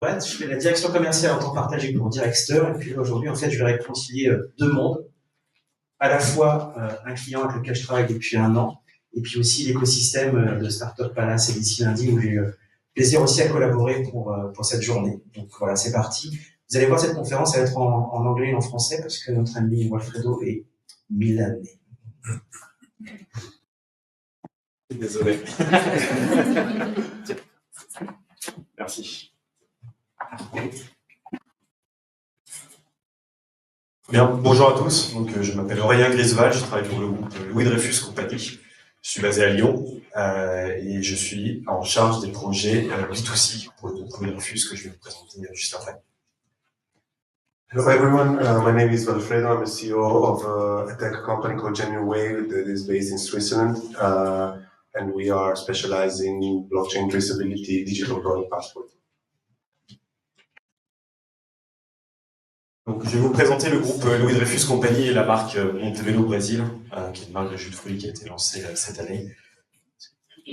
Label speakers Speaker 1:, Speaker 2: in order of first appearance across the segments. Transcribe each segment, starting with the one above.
Speaker 1: Ouais, je fais la direction commerciale en temps partagé pour Direxter, et puis aujourd'hui, en fait, je vais réconcilier deux mondes. À la fois un client avec lequel je travaille depuis 1 an, et puis aussi l'écosystème de Startup Palace et d'ici lundi, où j'ai eu plaisir aussi à collaborer pour cette journée. Donc voilà, c'est parti. Vous allez voir, cette conférence, elle va être en anglais et en français, parce que notre ami Walfredo est milanais.
Speaker 2: Désolé. Merci. Bien, bonjour à tous. Donc, je m'appelle Aurélien Grisval, je travaille pour le groupe Louis Dreyfus Compagnie. Je suis basé à Lyon et je suis en charge des projets B2C pour le groupe Louis Dreyfus que je vais vous présenter juste après.
Speaker 3: Hello everyone, my name is Walfredo. I'm the CEO of a tech company called Genuinewave that is based in Switzerland, and we are specializing in blockchain traceability, digital product passport.
Speaker 2: Donc, je vais vous présenter le groupe Louis Dreyfus Compagnie et la marque Montebello Brésil, qui est une marque de jus de fruits qui a été lancée cette année.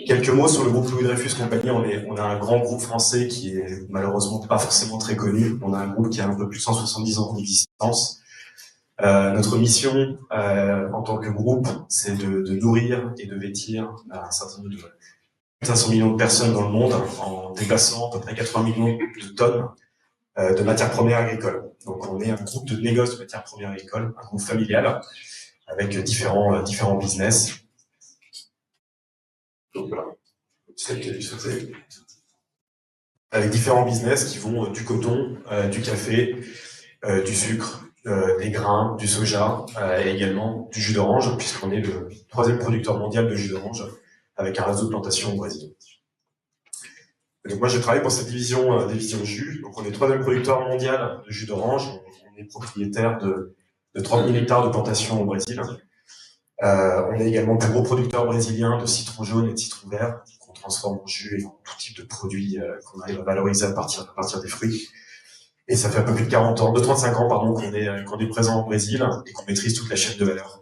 Speaker 2: Quelques mots sur le groupe Louis Dreyfus Compagnie. On a un grand groupe français qui est malheureusement pas forcément très connu. On a un groupe qui a un peu plus de 170 ans d'existence. Notre mission en tant que groupe, c'est de nourrir et de vêtir un certain nombre de 500 millions de personnes dans le monde en déplaçant à peu près 80 millions de tonnes de matières premières agricoles. Donc on est un groupe de négoce de matières premières agricoles, un groupe familial avec différents business. Donc voilà, avec différents business qui vont du coton, du café, du sucre, des grains, du soja et également du jus d'orange, puisqu'on est le 3e producteur mondial de jus d'orange avec un réseau de plantation au Brésil. Et donc moi je travaille pour cette division jus. Donc on est 3e producteur mondial de jus d'orange. On est propriétaire de 30 000 hectares de plantation au Brésil. On est également le plus gros producteur brésilien de citron jaune et de citron vert qu'on transforme en jus et en tout type de produits qu'on arrive à valoriser à partir des fruits. Et ça fait un peu plus de 35 ans qu'on est présent au Brésil et qu'on maîtrise toute la chaîne de valeur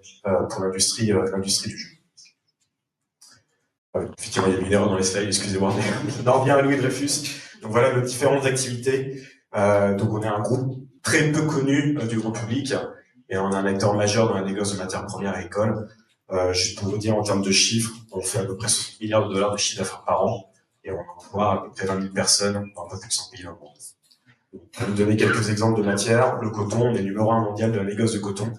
Speaker 2: pour l'industrie du jus. Effectivement, il y a une erreur dans les slides, excusez-moi. On en revient à Louis Dreyfus. Donc voilà nos différentes activités. Donc on est un groupe très peu connu du grand public et on est un acteur majeur dans la négoce de matières premières agricoles. Juste pour vous dire, en termes de chiffres, on fait à peu près 60 milliards de dollars de chiffre d'affaires par an et on emploie à peu près 20 000 personnes dans un peu plus de 100 pays dans le monde. Pour vous donner quelques exemples de matières, le coton, on est numéro 1 mondial de la négoce de coton.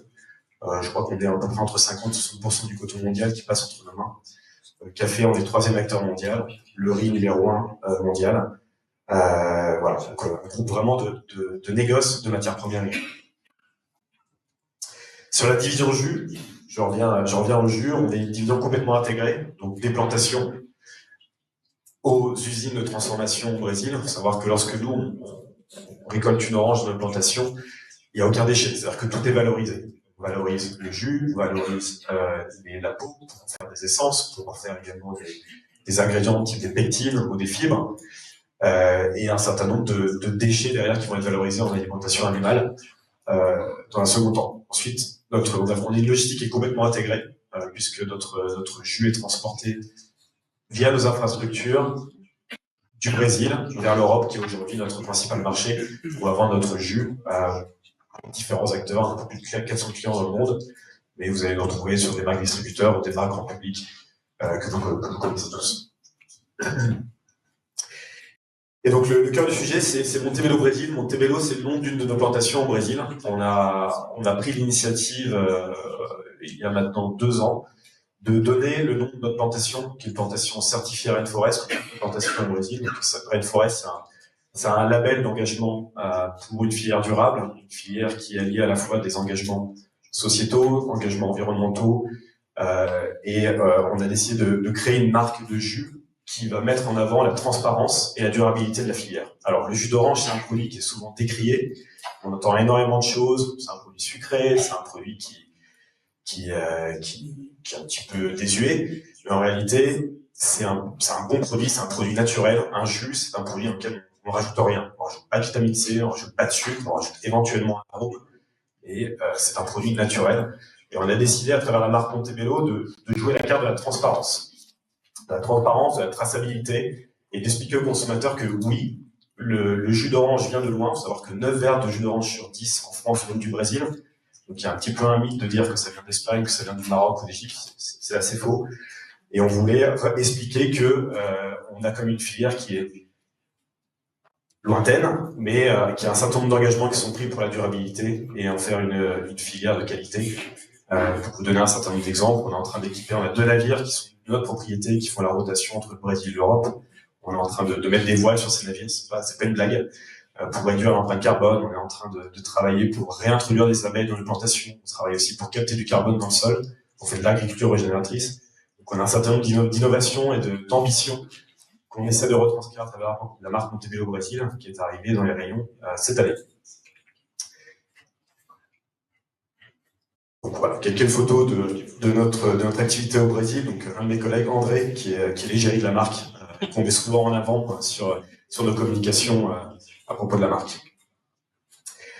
Speaker 2: Je crois qu'on est à peu près entre 50 et 60% du coton mondial qui passe entre nos mains. Le café, on est 3e acteur mondial. Le riz, numéro 1 mondial. Voilà, donc un groupe vraiment de négoce de matières premières. Sur la division jus, je reviens au jus, on est une division complètement intégrée, donc des plantations aux usines de transformation au Brésil. Il faut savoir que lorsque nous, on récolte une orange dans notre plantation, il n'y a aucun déchet, c'est-à-dire que tout est valorisé. On valorise le jus, on valorise la peau pour en faire des essences, pour en faire également des ingrédients type des pectines ou des fibres, et un certain nombre de déchets derrière qui vont être valorisés en alimentation animale dans un second temps. Ensuite, on a une logistique qui est complètement intégrée, puisque notre jus est transporté via nos infrastructures du Brésil vers l'Europe, qui est aujourd'hui notre principal marché, pour avoir notre jus à différents acteurs, un peu plus de 400 clients dans le monde, mais vous allez nous retrouver sur des marques distributeurs ou des marques grand public que vous connaissez tous. Et donc le cœur du sujet, c'est Montebello Brésil. Montebello, c'est le nom d'une de nos plantations au Brésil. On a pris l'initiative il y a maintenant 2 ans de donner le nom de notre plantation, qui est une plantation certifiée Rainforest, une plantation au Brésil. Donc Rainforest, c'est un label d'engagement pour une filière durable, une filière qui est liée à la fois des engagements sociétaux, engagements environnementaux, et on a décidé de créer une marque de jus qui va mettre en avant la transparence et la durabilité de la filière. Alors, le jus d'orange, c'est un produit qui est souvent décrié. On entend énormément de choses. C'est un produit sucré, c'est un produit qui est un petit peu désuet. Mais en réalité, c'est un bon produit, c'est un produit naturel. Un jus, c'est un produit dans lequel on ne rajoute rien. On ne rajoute pas de vitamine C, on ne rajoute pas de sucre, on rajoute éventuellement un arôme. Et c'est un produit naturel. Et on a décidé, à travers la marque Montebello, de jouer la carte de la transparence. De la transparence, de la traçabilité, et d'expliquer aux consommateurs que oui, le jus d'orange vient de loin. Il faut savoir que 9 verres de jus d'orange sur 10 en France viennent du Brésil. Donc il y a un petit peu un mythe de dire que ça vient d'Espagne, que ça vient du Maroc ou d'Égypte. C'est assez faux. Et on voulait expliquer que on a comme une filière qui est lointaine, mais qui a un certain nombre d'engagements qui sont pris pour la durabilité et en faire une filière de qualité. Pour vous donner un certain nombre d'exemples, on est en train d'équiper, on a 2 navires qui sont de notre propriété, qui font la rotation entre le Brésil et l'Europe. On est en train de mettre des voiles sur ces navires, c'est pas une blague. Pour réduire l'empreinte carbone, on est en train de travailler pour réintroduire des abeilles dans les plantations. On travaille aussi pour capter du carbone dans le sol. On fait de l'agriculture régénératrice. Donc on a un certain nombre d'innovations et d'ambitions qu'on essaie de retranscrire à travers la marque Montebello Brésil, qui est arrivée dans les rayons cette année. Donc voilà, quelques photos de notre activité au Brésil. Donc un de mes collègues, André, qui est l'égérie de la marque, qu'on met souvent en avant sur nos communications à propos de la marque.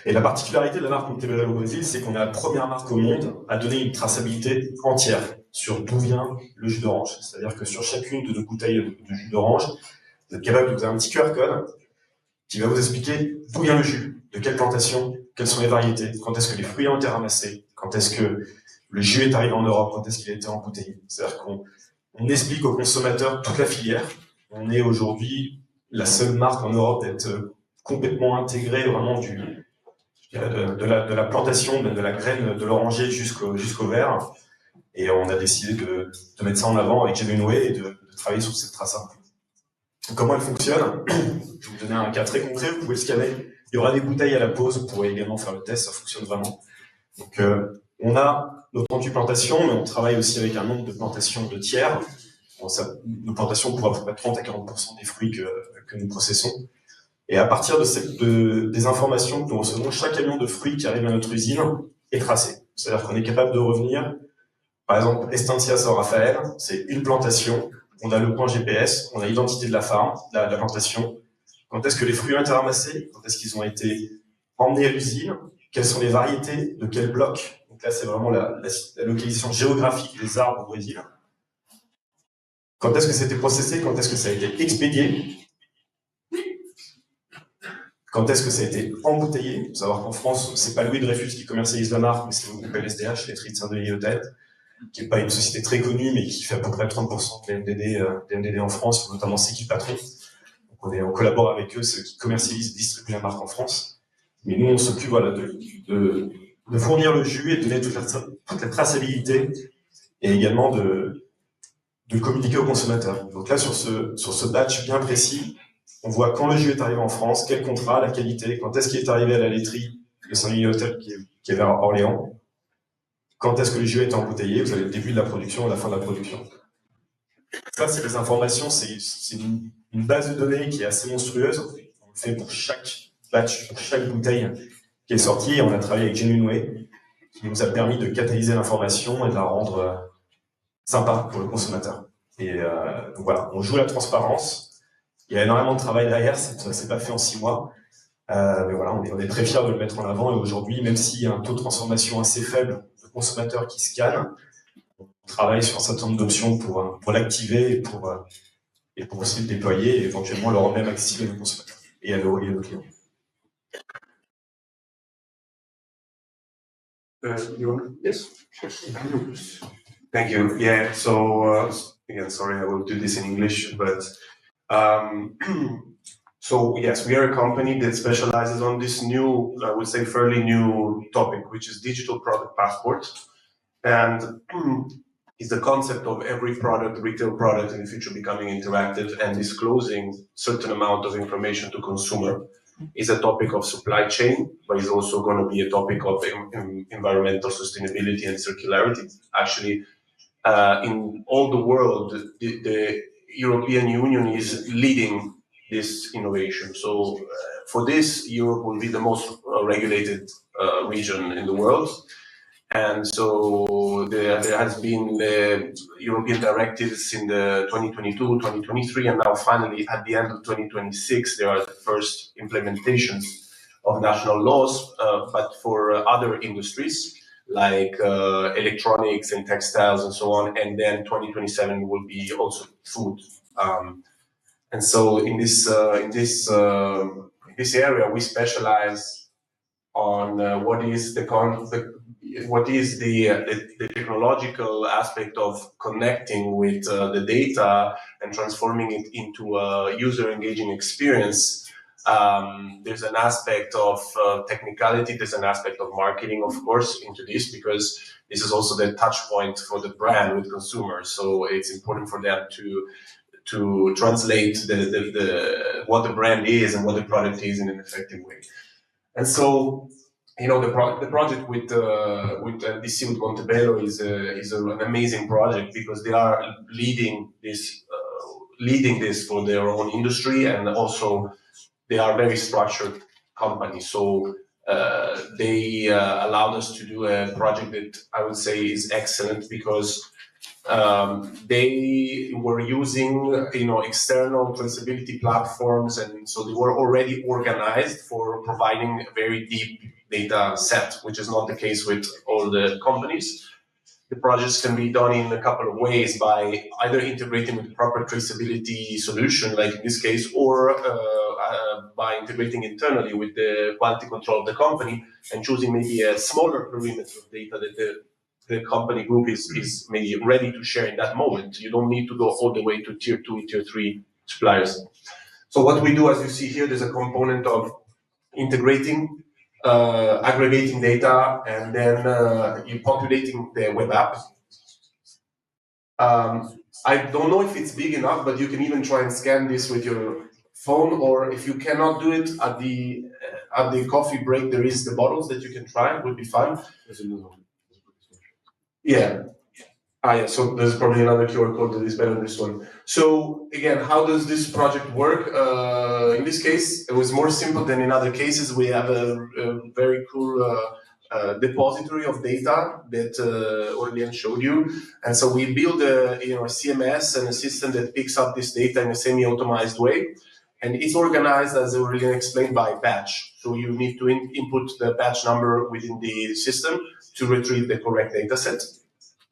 Speaker 2: Et la particularité de la marque Montebello au Brésil, c'est qu'on est la première marque au monde à donner une traçabilité entière sur d'où vient le jus d'orange. C'est-à-dire que sur chacune de nos bouteilles de jus d'orange, vous êtes capable de vous avoir un petit QR code qui va vous expliquer d'où vient le jus, de quelle plantation, quelles sont les variétés, quand est-ce que les fruits ont été ramassés, quand est-ce que le jus est arrivé en Europe, quand est-ce qu'il a été embouteillé. C'est-à-dire qu'on explique aux consommateurs toute la filière. On est aujourd'hui la seule marque en Europe à être complètement intégrée vraiment de la plantation, de la graine de l'oranger jusqu'au verre. Et on a décidé de mettre ça en avant avec Genuine et de travailler sur cette trace. Comment elle fonctionne? Je vais vous donner un cas très concret, vous pouvez le scanner. Il y aura des bouteilles à la pause, vous pourrez également faire le test, ça fonctionne vraiment. Donc on a nos 38 plantations, mais on travaille aussi avec un nombre de plantations de tiers. Bon, nos plantations couvrent à peu près 30 à 40% des fruits que nous processons. Et à partir des informations que nous recevons, chaque camion de fruits qui arrive à notre usine est tracé. C'est-à-dire qu'on est capable de revenir, par exemple, Estancia San Rafael, c'est une plantation, on a le point GPS, on a l'identité de la farm, la plantation, quand est-ce que les fruits ont été ramassés, quand est-ce qu'ils ont été emmenés à l'usine, quelles sont les variétés, de quel bloc. Donc là, c'est vraiment la localisation géographique des arbres au Brésil. Quand est-ce que c'était processé, quand est-ce que ça a été expédié, quand est-ce que ça a été embouteillé. Il faut savoir qu'en France, c'est pas Louis Dreyfus qui commercialise la marque, mais c'est le groupe LSDH, Laiterie de Saint-Denis Hôtel, qui n'est pas une société très connue, mais qui fait à peu près 30% des MDD en France, notamment C'est qui le patron. Donc on collabore avec eux, ceux qui commercialisent, distribuent la marque en France. Mais nous, on s'occupe voilà, de fournir le jus et de donner toute la traçabilité et également de communiquer aux consommateurs. Donc là, sur ce batch bien précis, on voit quand le jus est arrivé en France, quel contrat, la qualité, quand est-ce qu'il est arrivé à la laiterie de Saint-Denis Hôtel qui est vers Orléans, quand est-ce que le jus a été embouteillé, vous avez le début de la production et la fin de la production. Ça, c'est les informations, c'est une base de données qui est assez monstrueuse. On le fait pour chaque batch, pour chaque bouteille qui est sortie, et on a travaillé avec Genuine Way, qui nous a permis de catalyser l'information et de la rendre sympa pour le consommateur. Et donc voilà, on joue la transparence. Il y a énormément de travail derrière, c'est pas fait en 6 mois. Mais voilà, on est très fiers de le mettre en avant. Et aujourd'hui, même s'il y a un taux de transformation assez faible de consommateurs qui scannent, on travaille sur un certain nombre d'options pour l'activer et pour aussi le déployer et éventuellement le rendre même accessible à nos consommateurs et à nos clients.
Speaker 3: Yes. Thank you. Yeah. So again, sorry, I will do this in English, but so yes, we are a company that specializes on this new, I would say, fairly new topic, which is digital product passport, and is the concept of every retail product in the future becoming interactive and disclosing certain amount of information to consumer. Is a topic of supply chain, but is also going to be a topic of environmental sustainability and circularity. Actually, in all the world, the European Union is leading this innovation. So for this, Europe will be the most regulated region in the world. And so there has been European directives in the 2022, 2023, and now finally at the end of 2026, there are the first implementations of national laws, but for other industries like electronics and textiles and so on. And then 2027 will be also food. And so in this area, we specialize on what is the technological aspect of connecting with the data and transforming it into a user engaging experience. There's an aspect of technicality, there's an aspect of marketing, of course, into this, because this is also the touch point for the brand with consumers. So it's important for them to translate what the brand is and what the product is in an effective way. And so, you know, the project with DC with Montebello is an amazing project, because they are leading this for their own industry, and also they are very structured company. So they allowed us to do a project that I would say is excellent, because they were using, you know, external traceability platforms, and so they were already organized for providing a very deep data set, which is not the case with all the companies. The projects can be done in a couple of ways, by either integrating with the proper traceability solution, like in this case, or by integrating internally with the quality control of the company, and choosing maybe a smaller perimeter of data that the company group is maybe ready to share in that moment. You don't need to go all the way to tier 2, tier 3 suppliers. So what we do, as you see here, there's a component of integrating, aggregating data, and then populating the web app. I don't know if it's big enough, but you can even try and scan this with your phone, or if you cannot do it at the coffee break, there is the bottles that you can try. It would be fun. Yeah. Yeah, so there's probably another QR code that is better than this one. So again, how does this project work? In this case, it was more simple than in other cases. We have a very cool depository of data that Aurélien showed you. And so we build a CMS and a system that picks up this data in a semi-automized way. And it's organized, as Aurélien explained, by batch. So you need to input the batch number within the system to retrieve the correct data set.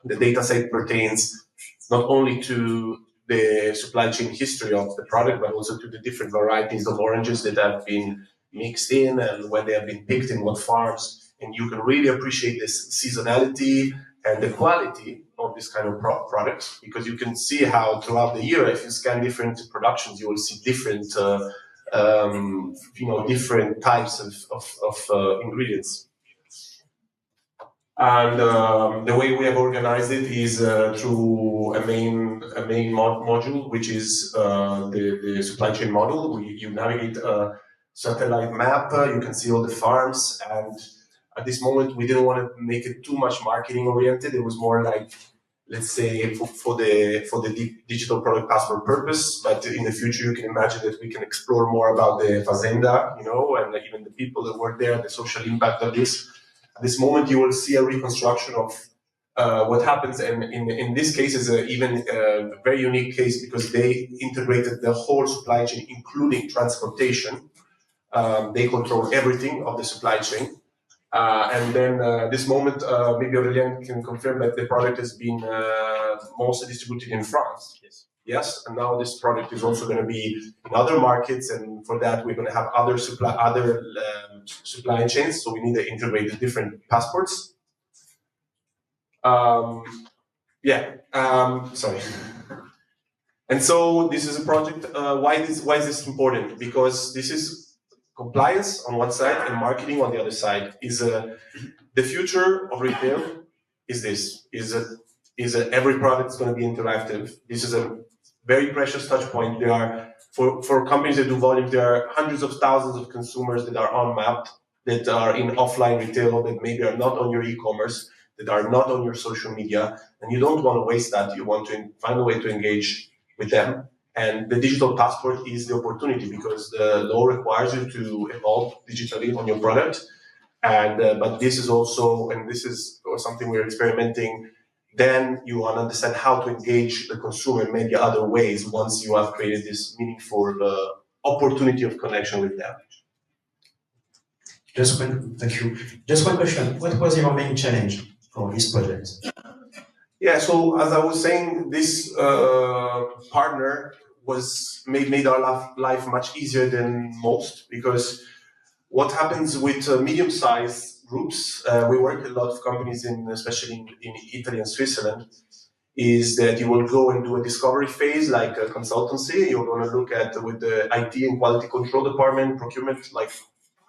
Speaker 3: The data set pertains not only to the supply chain history of the product, but also to the different varieties of oranges that have been mixed in and when they have been picked in what farms. And you can really appreciate this seasonality and the quality of this kind of products, because you can see how throughout the year, if you scan different productions, you will see different, different types of ingredients. And the way we have organized it is through a main module, which is the supply chain model. You navigate a satellite map, you can see all the farms, and at this moment we didn't want to make it too much marketing oriented. It was more like, let's say, for the digital product passport purpose. But in the future, you can imagine that we can explore more about the fazenda, and even the people that work there, the social impact of this. At this moment, you will see a reconstruction of what happens, and in this case is even a very unique case, because they integrated the whole supply chain, including transportation. They control everything of the supply chain. And then this moment, maybe Aurélien can confirm that the product has been mostly distributed in France. Yes, and now this product is also going to be in other markets, and for that we're going to have other supply chains. So we need to integrate the different passports. Sorry. And so this is a project. Why is this important? Because this is compliance on one side and marketing on the other side. The future of retail is every product is going to be interactive. This is a very precious touch point. There are, for companies that do volume, there are hundreds of thousands of consumers that are unmapped, that are in offline retail, that maybe are not on your e-commerce, that are not on your social media, and you don't want to waste that. You want to find a way to engage with them. And the digital passport is the opportunity, because the law requires you to evolve digitally on your product. And but this is also, and this is something we're experimenting, then you want to understand how to engage the consumer in many other ways once you have created this meaningful opportunity of connection with them.
Speaker 1: Thank you. Just one question. What was your main challenge for this project?
Speaker 3: Yeah, so as I was saying, this partner made our life much easier than most, because what happens with medium-sized groups, we work with a lot of companies, especially in Italy and Switzerland, is that you will go and do a discovery phase, like a consultancy. You're going to look at with the IT and quality control department, procurement, like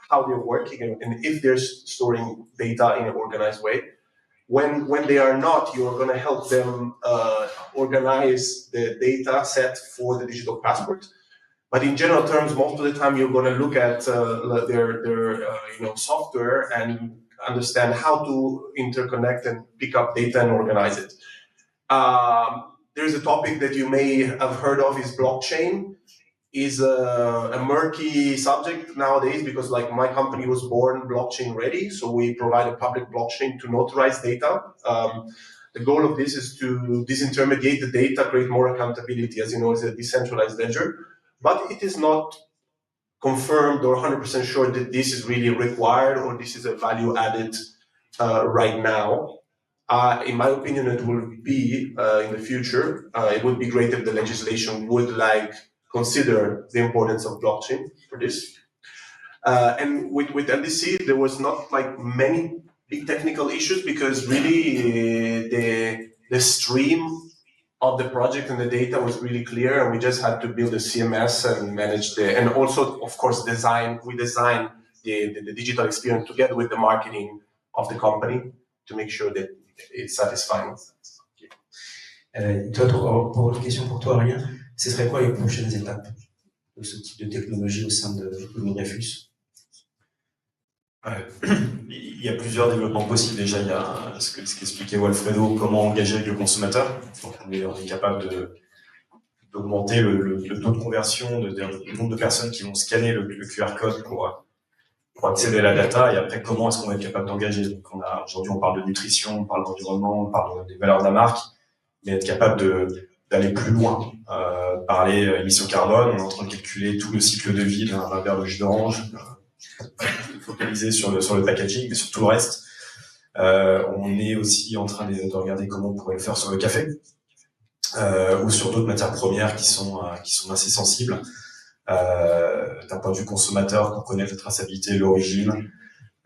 Speaker 3: how they're working and if they're storing data in an organized way. When they are not, you're going to help them organize the data set for the digital passport. But in general terms, most of the time you're going to look at their software and understand how to interconnect and pick up data and organize it. There's a topic that you may have heard of, is blockchain. Is a murky subject nowadays, because like my company was born blockchain ready, so we provide a public blockchain to notarize data. The goal of this is to disintermediate the data, create more accountability. As you know, it's a decentralized ledger, but it is not confirmed or 100% sure that this is really required or this is a value added right now. In my opinion, it will be in the future. It would be great if the legislation would consider the importance of blockchain for this. And with LDC, there was not many big technical issues, because really the stream of the project and the data was really clear, and we just had to build a CMS and manage and also, of course, we design the digital experience together with the marketing of the company to make sure that it's satisfying.
Speaker 1: Pour une question pour toi, Aurélien, ce serait quoi les prochaines étapes de ce type de technologie au sein de Minefus?
Speaker 2: Il y a plusieurs développements possibles. Déjà, il y a ce qu'expliquait Walfredo, comment engager avec le consommateur. Donc, on est capable d'augmenter le taux de conversion, le nombre de personnes qui vont scanner le QR code pour accéder à la data, et après, comment est-ce qu'on va être capable d'engager. Donc, aujourd'hui, on parle de nutrition, on parle d'environnement, on parle des valeurs de la marque, mais être capable d'aller plus loin. Parler émissions carbone, on est en train de calculer tout le cycle de vie d'un verre de jus d'orange, focaliser sur le packaging, mais sur tout le reste. On est aussi en train de regarder comment on pourrait le faire sur le café, ou sur d'autres matières premières qui sont assez sensibles. D'un point de vue consommateur, pour connaître la traçabilité, l'origine.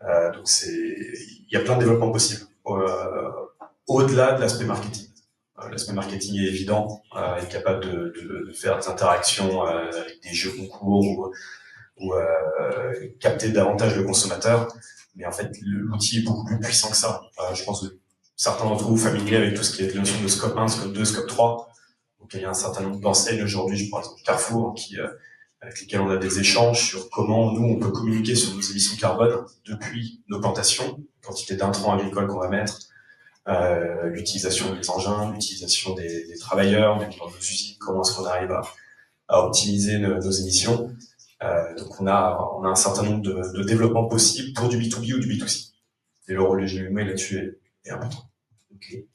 Speaker 2: Donc il y a plein de développements possibles. Au-delà de l'aspect marketing. L'aspect marketing est évident, est capable de faire des interactions avec des jeux concours ou capter davantage le consommateur. Mais en fait, l'outil est beaucoup plus puissant que ça. Je pense que certains d'entre vous familiers avec tout ce qui est notion de scope 1, scope 2, scope 3. Donc il y a un certain nombre d'enseignes aujourd'hui, je pense Carrefour, avec lesquels on a des échanges sur comment nous on peut communiquer sur nos émissions carbone depuis nos plantations, quantité d'intrants agricoles qu'on va mettre, l'utilisation des engins, l'utilisation des travailleurs, même dans nos usines, comment est-ce qu'on arrive à optimiser nos émissions. Donc on a un certain nombre de développements possibles pour du B2B ou du B2C. Et le rôle de GMA là-dessus est important.
Speaker 1: Okay.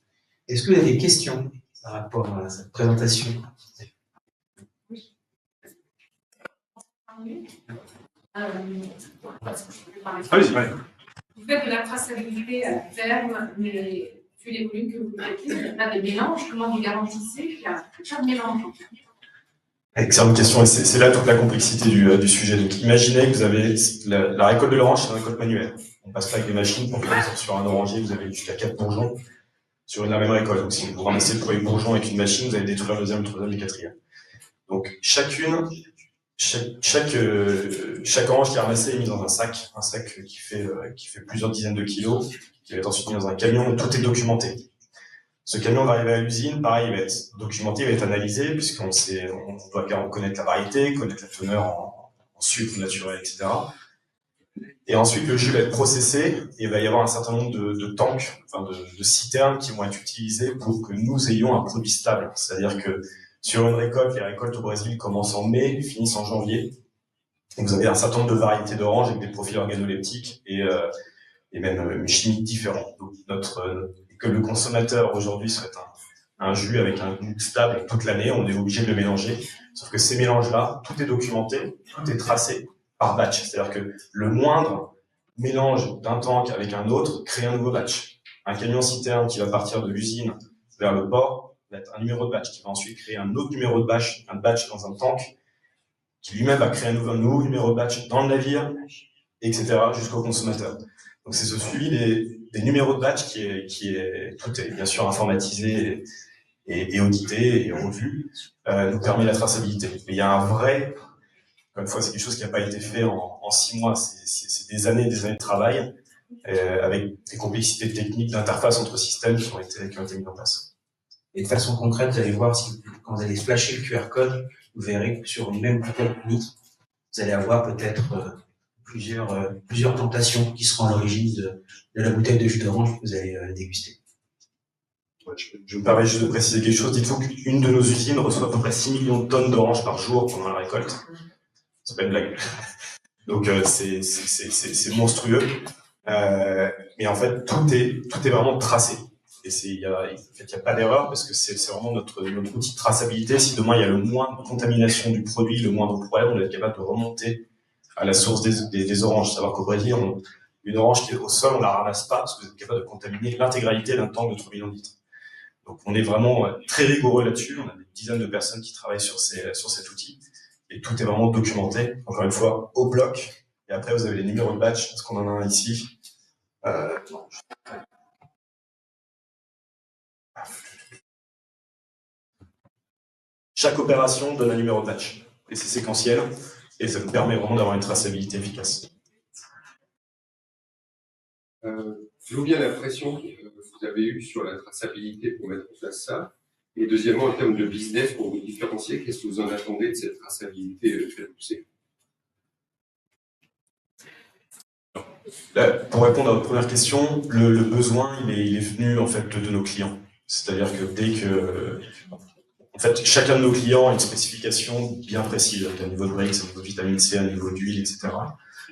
Speaker 1: Est-ce que vous avez des questions par rapport à cette présentation?
Speaker 4: Vous faites de la traçabilité à terme, mais vu les volumes que vous faites, il n'y a pas de mélange. Comment vous garantissez qu'il n'y a pas de mélange?
Speaker 2: Excellente question, et c'est là toute la complexité du sujet. Donc imaginez que vous avez la récolte de l'orange, c'est une récolte manuelle. On passe pas avec des machines pour faire sur un oranger, vous avez jusqu'à 4 bourgeons sur la même récolte. Donc si vous ramassez le premier bourgeon avec une machine, vous allez détruire le deuxième, le troisième et le quatrième. Donc chaque orange qui est ramassée est mise dans un sac qui fait plusieurs dizaines de kilos, qui va être ensuite mis dans un camion, et tout est documenté. Ce camion va arriver à l'usine, pareil, il va être documenté, il va être analysé, puisqu'on doit connaître la variété, connaître la teneur en sucre naturel, etc. Et ensuite, le jus va être processé, et il va y avoir un certain nombre de tanks, enfin de citernes qui vont être utilisées pour que nous ayons un produit stable. C'est-à-dire que sur une récolte, les récoltes au Brésil commencent en mai, finissent en janvier. Et vous avez un certain nombre de variétés d'oranges avec des profils organoleptiques et même chimiques différents. Donc que le consommateur aujourd'hui souhaite un jus avec un goût stable toute l'année, on est obligé de le mélanger. Sauf que ces mélanges-là, tout est documenté, tout est tracé par batch. C'est-à-dire que le moindre mélange d'un tank avec un autre crée un nouveau batch. Un camion citerne qui va partir de l'usine vers le port va être un numéro de batch qui va ensuite créer un autre numéro de batch, un batch dans un tank, qui lui-même va créer un nouveau numéro de batch dans le navire, etc., jusqu'au consommateur. Donc c'est ce suivi des numéros de batch tout est bien sûr informatisé et audité et revu, nous permet la traçabilité. Mais il y a un vrai, encore une fois, c'est quelque chose qui n'a pas été fait en 6 mois, c'est des années et des années de travail, avec des complexités techniques d'interface entre systèmes qui ont été mis en place.
Speaker 1: Et de façon concrète, vous allez voir, quand vous allez flasher le QR code, vous verrez que sur une même bouteille unique, vous allez avoir peut-être plusieurs tentations qui seront à l'origine de la bouteille de jus d'orange que vous allez déguster.
Speaker 2: Ouais, je me permets juste de préciser quelque chose. Dites-vous qu'une de nos usines reçoit à peu près 6 millions de tonnes d'oranges par jour pendant la récolte. C'est pas une blague. Donc c'est monstrueux. Mais en fait, tout est vraiment tracé. Et il y a pas d'erreur parce que c'est vraiment notre outil de traçabilité. Si demain il y a le moins de contamination du produit, le moindre problème, on va être capable de remonter à la source des oranges. Savoir qu'au Brésil, une orange qui est au sol, on la ramasse pas parce que vous êtes capable de contaminer l'intégralité d'un tank de 3 millions de litres. Donc on est vraiment très rigoureux là-dessus. On a des dizaines de personnes qui travaillent sur cet outil. Et tout est vraiment documenté, encore une fois, au bloc. Et après, vous avez les numéros de batch, parce qu'on en a un ici. Chaque opération donne un numéro de batch. Et c'est séquentiel. Et ça nous permet vraiment d'avoir une traçabilité efficace.
Speaker 5: D'où vient la pression que vous avez eue sur la traçabilité pour mettre en place ça? Et deuxièmement, en termes de business, pour vous différencier, qu'est-ce que vous en attendez de cette traçabilité très poussée?
Speaker 2: Pour répondre à votre première question, le besoin, il est venu en fait de nos clients. C'est-à-dire que en fait, chacun de nos clients a une spécification bien précise, à un niveau de Brix, à un niveau de vitamine C, à un niveau d'huile, etc.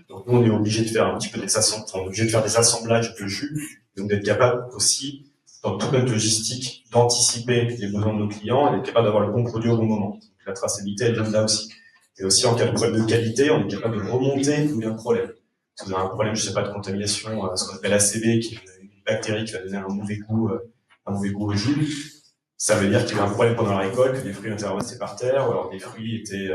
Speaker 2: Donc nous, on est obligé de faire un petit peu des assemblages de jus, donc d'être capable aussi, dans toute notre logistique, d'anticiper les besoins de nos clients et d'être capable d'avoir le bon produit au bon moment. Donc, la traçabilité, elle vient de là aussi. Et aussi, en cas de problème de qualité, on est capable de remonter d'où vient le problème. Si vous avez un problème, je sais pas, de contamination, ce qu'on appelle ACV, qui est une bactérie qui va donner un mauvais goût au jus, ça veut dire qu'il y a eu un problème pendant la récolte, que des fruits ont été ramassés par terre, ou alors des fruits étaient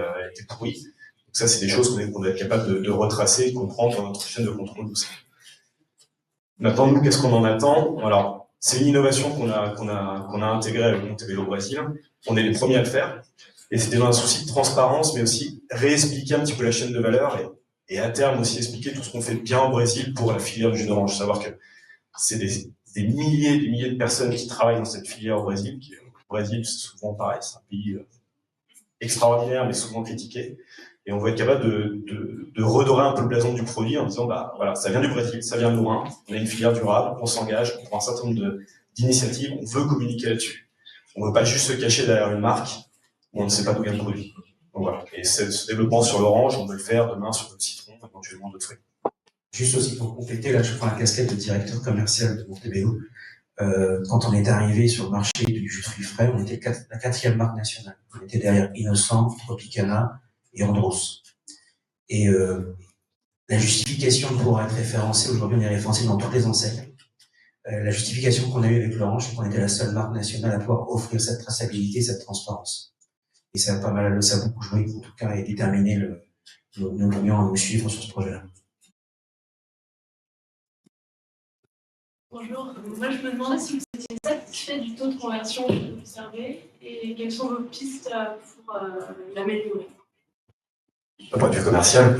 Speaker 2: pourris. Donc ça, c'est des choses qu'on doit être capable de retracer et de comprendre dans notre chaîne de contrôle de ça. Maintenant, nous, qu'est-ce qu'on en attend? Alors, c'est une innovation qu'on a intégrée avec Montebello Brésil. On est les premiers à le faire. Et c'était dans un souci de transparence, mais aussi réexpliquer un petit peu la chaîne de valeur et à terme aussi expliquer tout ce qu'on fait bien au Brésil pour la filière du jus d'orange. Savoir que c'est des milliers de personnes qui travaillent dans cette filière au Brésil. Le Brésil, c'est souvent pareil, c'est un pays extraordinaire, mais souvent critiqué. Et on va être capable de redorer un peu le blason du produit en disant, bah voilà, ça vient du Brésil, ça vient de loin, on a une filière durable, on s'engage, on prend un certain nombre d'initiatives, on veut communiquer là-dessus. On ne veut pas juste se cacher derrière une marque où on ne sait pas d'où vient le produit. Donc voilà. Et ce développement sur l'orange, on veut le faire demain sur le citron, éventuellement d'autres fruits.
Speaker 1: Juste aussi pour compléter, là je prends la casquette de directeur commercial de Montebello. Quand on est arrivé sur le marché du jus de fruits frais, on était la 4e marque nationale. On était derrière Innocent, Tropicana et Andros. Et la justification pour être référencé, aujourd'hui on est référencé dans toutes les enseignes. La justification qu'on a eue avec l'orange, c'est qu'on était la seule marque nationale à pouvoir offrir cette traçabilité, cette transparence. Et ça a beaucoup joué, en tout cas, et déterminé nos clients à nous suivre sur ce projet-là.
Speaker 6: Bonjour, moi je me demandais si vous étiez satisfait du taux de conversion que vous observez et quelles sont vos pistes pour l'améliorer.
Speaker 2: D'un point de vue commercial,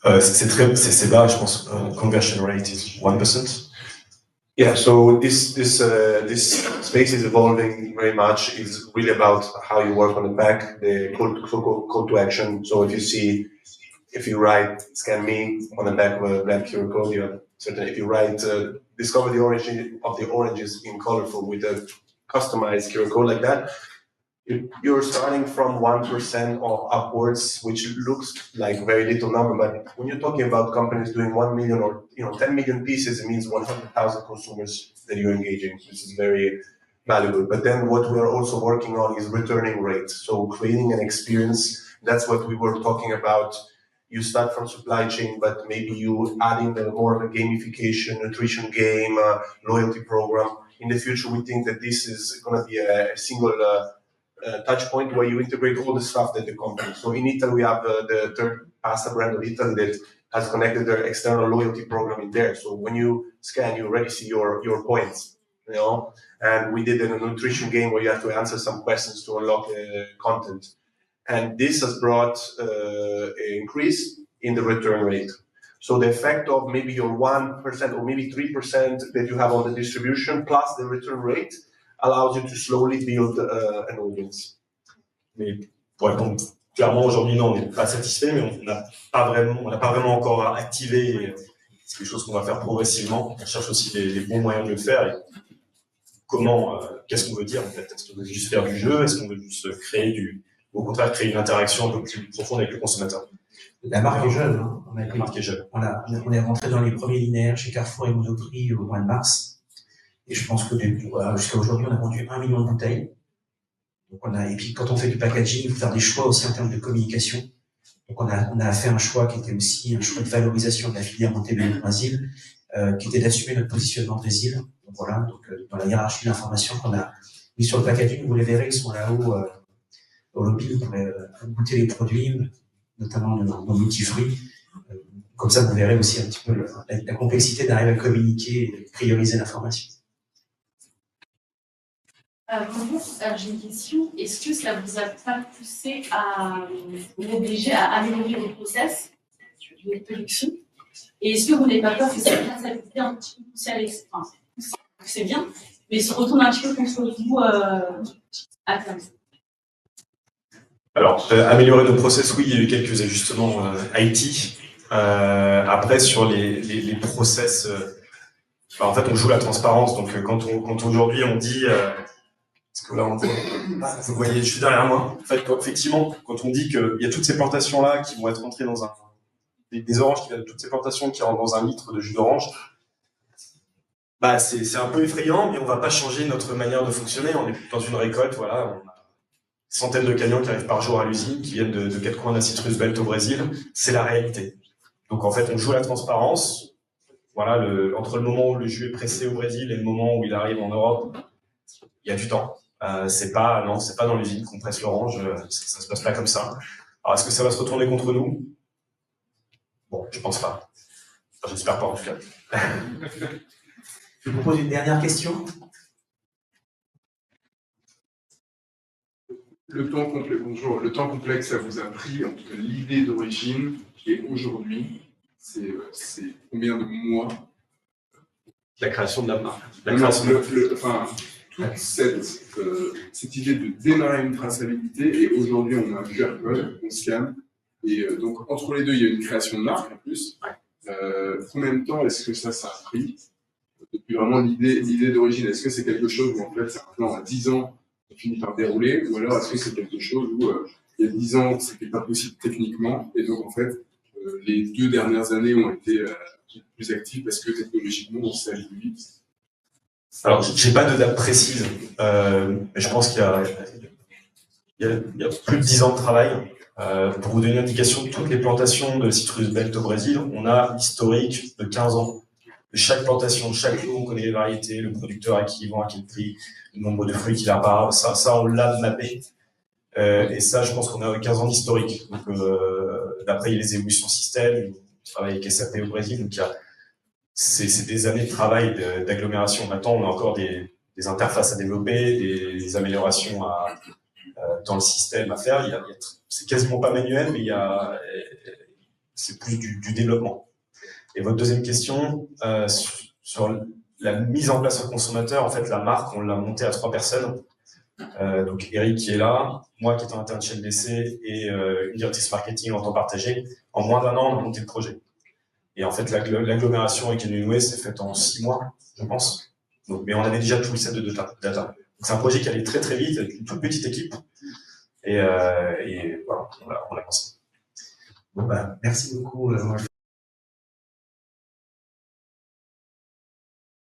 Speaker 2: c'est bas, je pense. Conversion rate is 1%.
Speaker 3: Yeah, so this space is evolving very much. It's really about how you work on the pack, the call to action. So if you write "scan me" on the back of a black QR code, you have certain. If you write "discover the origin of the oranges in colorful" with a customized QR code like that, you're starting from 1% or upwards, which looks like very little number. But when you're talking about companies doing 1 million or 10 million pieces, it means 100,000 consumers that you're engaging, which is very valuable. But then what we're also working on is returning rate. So creating an experience. That's what we were talking about. You start from supply chain, but maybe you add in more of a gamification, nutrition game, loyalty program. in the future, we think that this is going to be a single touch point where you integrate all the stuff that the company. So in Italy, we have the third pasta brand of Italy that has connected their external loyalty program in there. So when you scan, you already see your points, you know. And we did a nutrition game where you have to answer some questions to unlock content. And this has brought an increase in the return rate. So the effect of maybe your 1% or maybe 3% that you have on the distribution plus the return rate allows you to slowly build an audience.
Speaker 2: Mais pour répondre clairement, aujourd'hui, non, on n'est pas satisfait, mais on n'a pas vraiment encore activé. C'est quelque chose qu'on va faire progressivement. On cherche aussi les bons moyens de le faire. Et comment, qu'est-ce qu'on veut dire en fait? Est-ce qu'on veut juste faire du jeu? Est-ce qu'on veut juste au contraire, créer une interaction un peu plus profonde avec le consommateur?
Speaker 1: La marque est jeune. Hein.
Speaker 2: La marque est jeune.
Speaker 1: On est rentré dans les premiers linéaires chez Carrefour et Monoprix au mois de mars. Et je pense que jusqu'à aujourd'hui, on a vendu 1 million de bouteilles. Donc et puis quand on fait du packaging, il faut faire des choix aussi en termes de communication. Donc on a fait un choix qui était aussi un choix de valorisation de la filière Montebello Brésil, qui était d'assumer notre positionnement Brésil. Donc voilà, dans la hiérarchie d'information qu'on a mis sur le packaging, vous les verrez, ils sont là-haut au lobby, vous pourrez goûter les produits, notamment nos multifruits. Comme ça, vous verrez aussi un petit peu la complexité d'arriver à communiquer et prioriser l'information.
Speaker 6: Bonjour, j'ai une question. Est-ce que ça vous a pas poussé à vous obliger à améliorer vos process de production? Et est-ce que vous n'avez pas peur que cette traçabilité un petit peu poussée à l'extrême? C'est bien, mais se retourne un petit peu contre vous à terme?
Speaker 2: Alors, améliorer nos process, oui, il y a eu quelques ajustements IT. Après, sur les process, en fait, on joue la transparence. Donc, quand aujourd'hui on dit, parce que là, vous voyez, je suis derrière moi. En fait, effectivement, quand on dit qu'il y a toutes ces plantations-là qui vont être rentrées dans des oranges qui viennent de toutes ces plantations qui rentrent dans un litre de jus d'orange, bah, c'est un peu effrayant, mais on va pas changer notre manière de fonctionner. On est dans une récolte, voilà. On a centaines de camions qui arrivent par jour à l'usine, qui viennent de 4 coins de la Citrus Belt au Brésil. C'est la réalité. Donc, en fait, on joue la transparence. Voilà, entre le moment où le jus est pressé au Brésil et le moment où il arrive en Europe, il y a du temps. C'est pas dans l'usine qu'on presse l'orange. Ça se passe pas comme ça. Alors, est-ce que ça va se retourner contre nous? Bon, je pense pas. Enfin, j'espère pas, en tout cas.
Speaker 1: Je vous propose une dernière question.
Speaker 7: Le temps complet, bonjour. Le temps complet que ça vous a pris, en tout cas l'idée d'origine qui est aujourd'hui, c'est combien de mois?
Speaker 2: La création de la marque.
Speaker 7: Toute cette idée de démarrer une traçabilité, et aujourd'hui on a un QR code, on scanne, et donc entre les deux il y a une création de marque en plus. Combien de temps est-ce que ça a pris depuis vraiment l'idée d'origine? Est-ce que c'est quelque chose où en fait c'est un plan à 10 ans qui finit par dérouler, ou alors est-ce que c'est quelque chose où il y a 10 ans c'était pas possible techniquement, et donc en fait les 2 dernières années ont été plus actives parce que technologiquement on s'est allé plus vite?
Speaker 2: Alors, j'ai pas de date précise, mais je pense qu'il y a plus de 10 ans de travail. Pour vous donner une indication, toutes les plantations de Citrus Belt au Brésil, on a l'historique de 15 ans. De chaque plantation, chaque lot, on connaît les variétés, le producteur à qui il vend, à quel prix, le nombre de fruits qu'il a par an. Ça, on l'a mappé. Et ça, je pense qu'on a 15 ans d'historique. Donc, d'après, il y a les évolutions système, on travaille avec SAP au Brésil, donc c'est des années de travail d'agglomération. Maintenant, on a encore des interfaces à développer, des améliorations dans le système à faire. C'est quasiment pas manuel, mais c'est plus du développement. Et votre deuxième question, sur la mise en place au consommateur, en fait, la marque, on l'a montée à 3 personnes. Donc Eric qui est là, moi qui est en interne chez LDC et une directrice marketing en temps partagé. En moins d'1 an, on a monté le projet. Et en fait, l'agglomération avec Enway s'est faite en 6 mois, je pense. Donc, mais on avait déjà tout le set de data. Donc, c'est un projet qui allait très très vite, avec une toute petite équipe. Et voilà, on l'a lancé.
Speaker 1: Bon, merci beaucoup.